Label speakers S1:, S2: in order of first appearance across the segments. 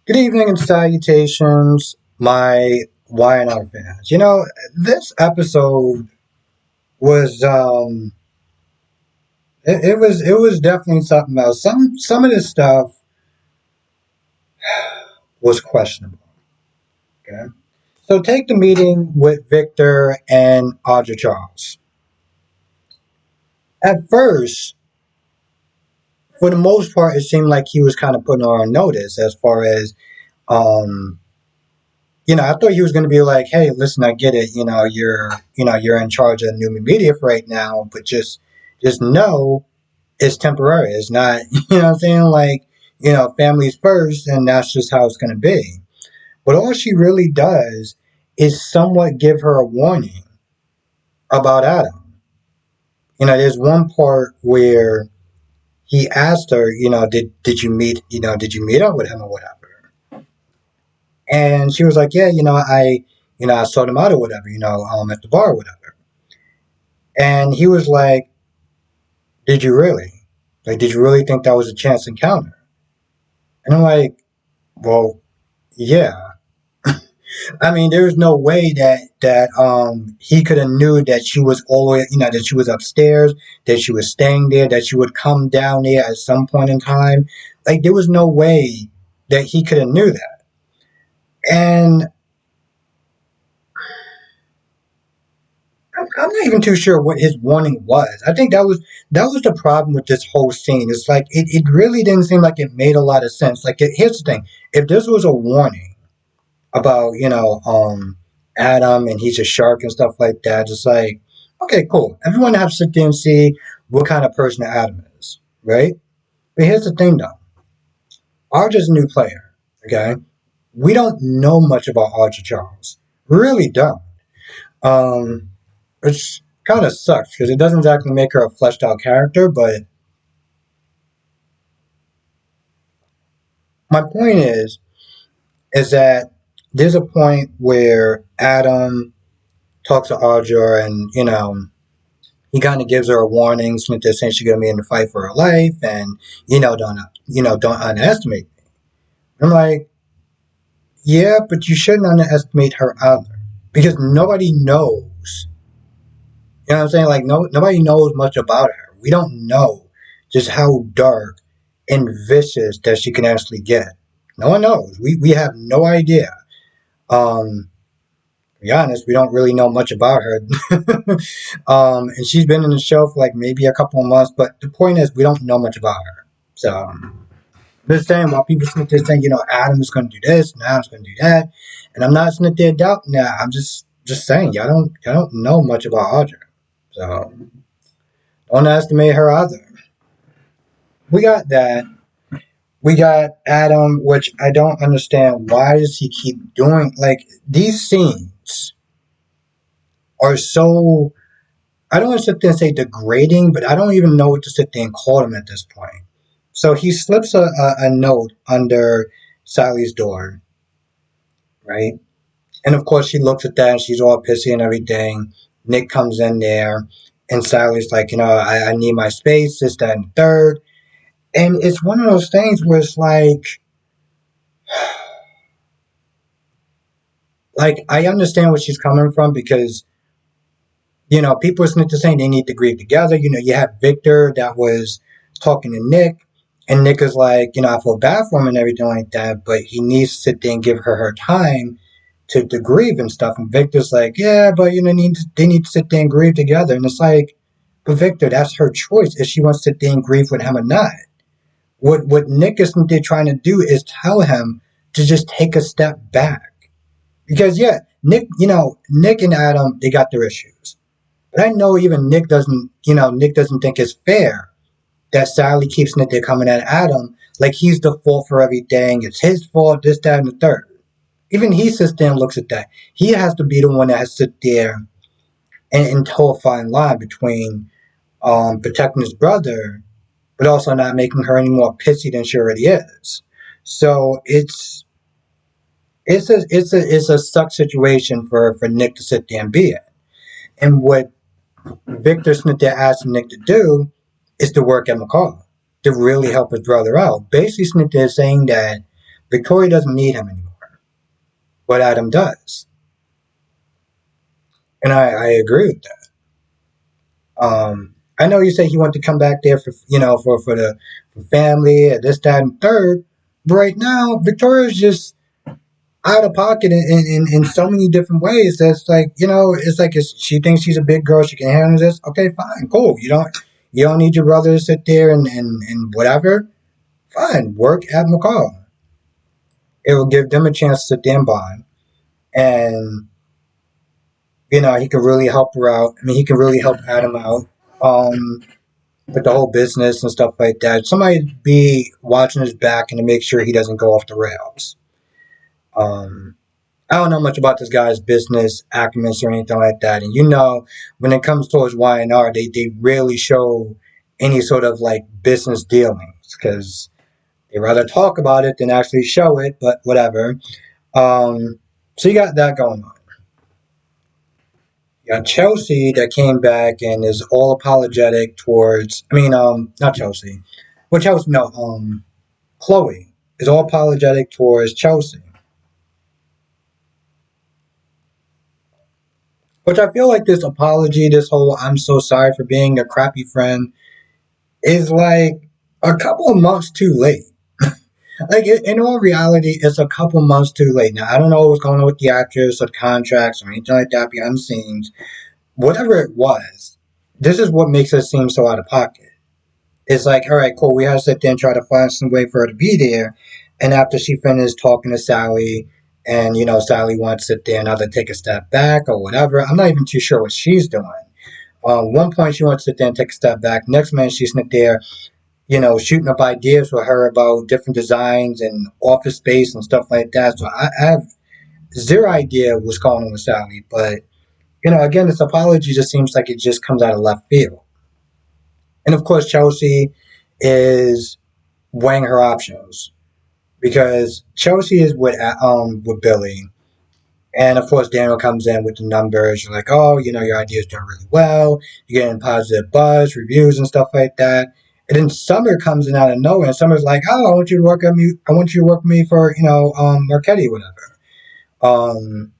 S1: Good evening and salutations, my Y&R fans. This episode was it was definitely something else. Some of this stuff was questionable. Okay, so take the meeting with Victor and Audra Charles. At first, for the most part, it seemed like he was kind of putting her on notice as far as um I thought he was going to be like, "Hey, listen, I get it. You're in charge of Newman Media for right now, but just know it's temporary. It's not, what I'm saying? Like, family's first, and that's just how it's going to be." But all she really does is somewhat give her a warning about Adam. There's one part where he asked her, did you meet up with him or whatever? And she was like, yeah, I sought him out or whatever, at the bar or whatever. And he was like, did you really? Like, did you really think that was a chance encounter? And I'm like, well, yeah. I mean, there's no way that he could have knew that she was always, that she was upstairs, that she was staying there, that she would come down there at some point in time. Like, there was no way that he could have knew that. And I'm not even too sure what his warning was. I think that was the problem with this whole scene. It's like it really didn't seem like it made a lot of sense. Like, here's the thing: if this was a warning about Adam and he's a shark and stuff like that, it's like, okay, cool. Everyone have to sit there and see what kind of person Adam is, right? But here's the thing, though: Archer's a new player. Okay, we don't know much about Archer Charles. We really don't. Um, which kind of sucks because it doesn't exactly make her a fleshed out character. But my point is that there's a point where Adam talks to Audra, and he kind of gives her a warning, since they're saying she's gonna be in the fight for her life, and don't underestimate me. I'm like, yeah, but you shouldn't underestimate her either, because nobody knows. You know what I'm saying? Like, nobody knows much about her. We don't know just how dark and vicious that she can actually get. No one knows. We have no idea. To be honest, we don't really know much about her. And she's been in the show for like maybe a couple of months, but the point is, we don't know much about her. So, just saying, while people sit there saying, Adam's going to do this and Adam's going to do that, and I'm not sitting there doubting that. I'm just saying, y'all don't know much about Audra. So, don't underestimate her either. We got that. We got Adam, which I don't understand. Why does he keep doing, like, these scenes are so, I don't want to sit there and say degrading, but I don't even know what to sit there and call them at this point. So he slips a note under Sally's door, right? And of course, she looks at that and she's all pissy and everything. Nick comes in there, and Sally's like, I need my space, this, that, and the third. And it's one of those things where it's like I understand where she's coming from, because people are saying they need to grieve together. You have Victor that was talking to Nick, and Nick is like, I feel bad for him and everything like that, but he needs to sit there and give her time to grieve and stuff. And Victor's like, yeah, but they need to sit there and grieve together. And it's like, but Victor, that's her choice if she wants to sit there and grieve with him or not. What Nick is trying to do is tell him to just take a step back. Because yeah, Nick and Adam, they got their issues. But I know even Nick doesn't think it's fair that Sally keeps Nick coming at Adam like he's the fault for everything. It's his fault, this, that, and the third. Even he sits there and looks at that. He has to be the one that has to sit there and toe a fine line between protecting his brother, but also not making her any more pissy than she already is. So it's a suck situation for Nick to sit there and be in. And what Victor Smith asked Nick to do is to work at McCall to really help his brother out. Basically, Smith is saying that Victoria doesn't need him anymore, but Adam does, and I agree with that. I know you say he wanted to come back there for for the for family and this, that, and third. But right now, Victoria's just out of pocket in so many different ways. That's like it's like she thinks she's a big girl, she can handle this. Okay, fine, cool. You don't need your brother to sit there and whatever. Fine, work at McCall. It will give them a chance to sit there and bond, and he can really help her out. I mean, he can really help Adam out. Um, with the whole business and stuff like that. Somebody be watching his back and to make sure he doesn't go off the rails. Um, I don't know much about this guy's business acumen or anything like that. And when it comes towards Y&R, they rarely show any sort of like business dealings because they rather talk about it than actually show it. But whatever. So you got that going on. You got Chelsea that came back and is all apologetic towards. I mean, not Chelsea. Well, Chelsea, no, Chloe is all apologetic towards Chelsea, which I feel like this apology, this whole "I'm so sorry for being a crappy friend," is like a couple of months too late. Like in all reality, it's a couple months too late. Now I don't know what's going on with the actress or the contracts or anything like that behind the scenes. Whatever it was, this is what makes it seem so out of pocket. It's like, all right, cool. We had to sit there and try to find some way for her to be there. And after she finished talking to Sally, and Sally wants to sit there and either take a step back or whatever. I'm not even too sure what she's doing. One point she wants to sit there and take a step back. Next minute she's sitting there, shooting up ideas with her about different designs and office space and stuff like that. So I have zero idea what's going on with Sally. But again, this apology just seems like it just comes out of left field. And of course, Chelsea is weighing her options because Chelsea is with Billy, and of course Daniel comes in with the numbers. You're like, oh, your idea is doing really well. You're getting positive buzz, reviews, and stuff like that. And then Summer comes in out of nowhere, and Summer's like, oh, I want you to work at me. I want you to work with me for Marquetti, whatever. Um,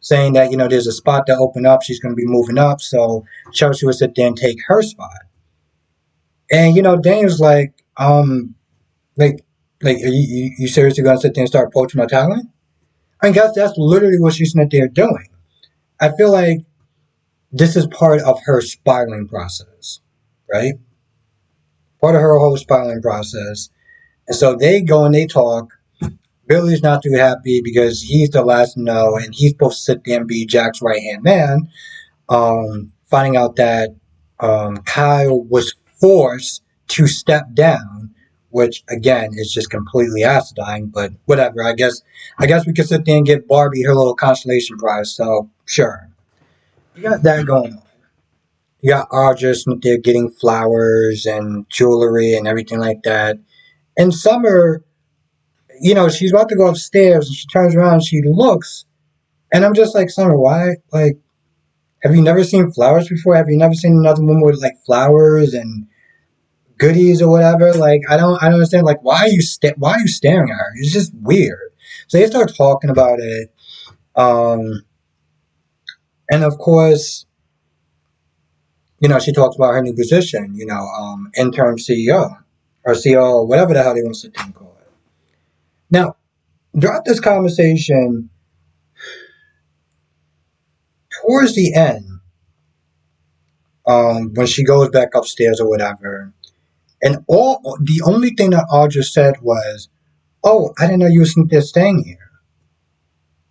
S1: Saying that there's a spot that opened up. She's going to be moving up, so Chelsea would sit there and take her spot. And Daniel's like, are you seriously gonna sit there and start poaching my talent? I guess that's literally what she's sitting there doing. I feel like this is part of her spiraling process, right? Part of her whole spiraling process. And so they go and they talk. Billy's not too happy because he's the last to know, and he's supposed to sit there and be Jack's right hand man. Finding out that Kyle was forced to step down, which again is just completely asinine. But whatever. I guess we could sit there and give Barbie her little consolation prize. So sure, you got that going on. You got Audra sitting there getting flowers and jewelry and everything like that. And Summer, she's about to go upstairs and she turns around and she looks, and I'm just like, Summer, why? Like, have you never seen flowers before? Have you never seen another woman with like flowers and goodies or whatever? Like, I don't understand. Like, why are you staring at her? It's just weird. So they start talking about it, um, and of course, she talks about her new position. Interim CEO or CEO, whatever the hell they want to call it. Now, throughout this conversation, towards the end, when she goes back upstairs or whatever, and all the only thing that Audra said was, "Oh, I didn't know you were there staying here."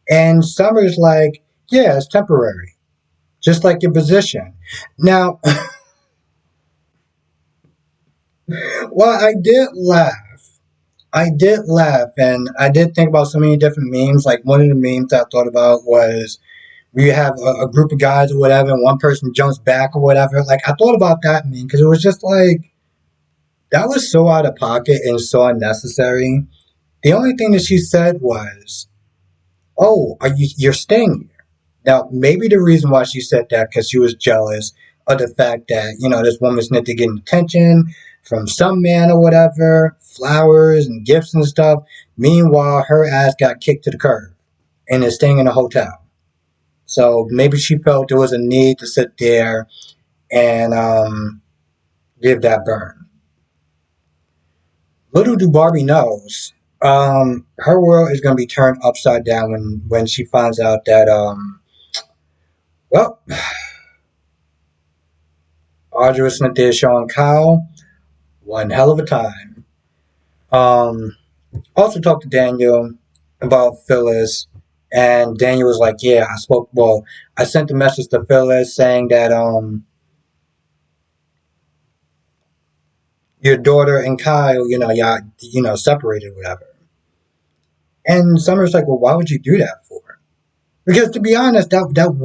S1: And Summer's like, "Yeah, it's temporary, just like your position." Now, well, I did laugh. I did laugh, and I did think about so many different memes. Like one of the memes I thought about was we have a group of guys or whatever, and one person jumps back or whatever. Like I thought about that meme because it was just like that was so out of pocket and so unnecessary. The only thing that she said was, "Oh, you're staying here?" Now, maybe the reason why she said that because she was jealous of the fact that this woman's need to get attention. from some man or whatever, flowers and gifts and stuff. Meanwhile, her ass got kicked to the curb and is staying in a hotel. So maybe she felt there was a need to sit there and give that burn. Little do Barbie knows, her world is going to be turned upside down when she finds out that, well, Audrey was sent there showing Kyle one hell of a time. Um, Also talked to Daniel about Phyllis, and Daniel was like, "Yeah, I spoke. Well, I sent a message to Phyllis saying that your daughter and Kyle, y'all, separated, whatever." And Summer's like, "Well, why would you do that for?" Because to be honest, that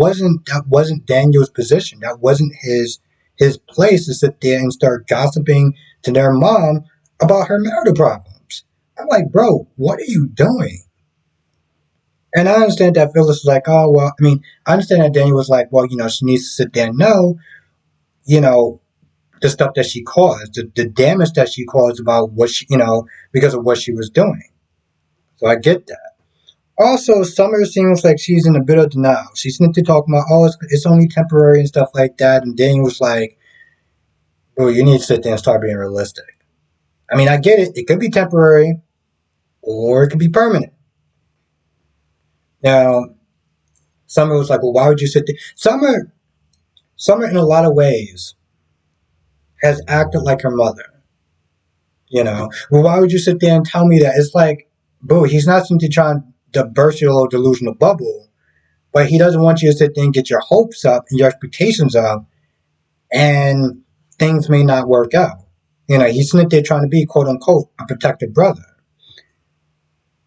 S1: wasn't Daniel's position. That wasn't his place to sit there and start gossiping to their mom about her marital problems. I'm like, bro, what are you doing? And I understand that Phyllis was like, oh, well, I mean, I understand that Daniel was like, well, she needs to sit there and know, you know, the stuff that she caused, the damage that she caused about what because of what she was doing. So I get that. Also, Summer seems like she's in a bit of denial. She's into talking about, oh, it's only temporary and stuff like that. And Daniel was like, oh, you need to sit there and start being realistic. I mean, I get it. It could be temporary or it could be permanent. Now, Summer was like, well, why would you sit there? Summer, in a lot of ways, has acted like her mother. Well, why would you sit there and tell me that? It's like, boo, he's not simply trying to burst your little delusional bubble, but he doesn't want you to sit there and get your hopes up and your expectations up, and things may not work out. He's sitting there trying to be, quote unquote, a protective brother.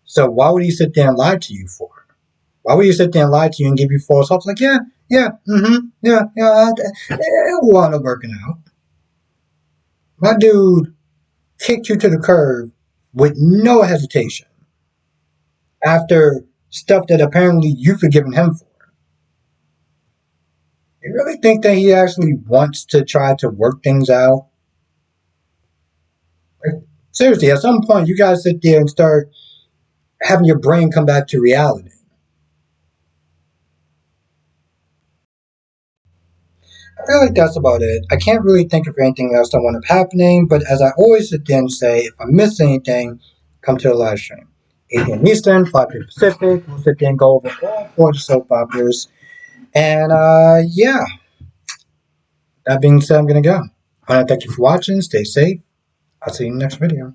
S1: So why would he sit there and lie to you for? Why would he sit there and lie to you and give you false hopes? Like, yeah, yeah, yeah, it'll wind up working out. My dude kicked you to the curb with no hesitation after stuff that apparently you've forgiven him for. You really think that he actually wants to try to work things out? Like, seriously, at some point, you guys sit there and start having your brain come back to reality. I feel like that's about it. I can't really think of anything else that wound up happening, but as I always sit there and say, if I miss anything, come to the live stream. 8 p.m. Eastern, 5 p.m. Pacific. We'll sit there and go over all four soap operas. And yeah, that being said, I'm going to go. I want to thank you for watching. Stay safe. I'll see you in the next video.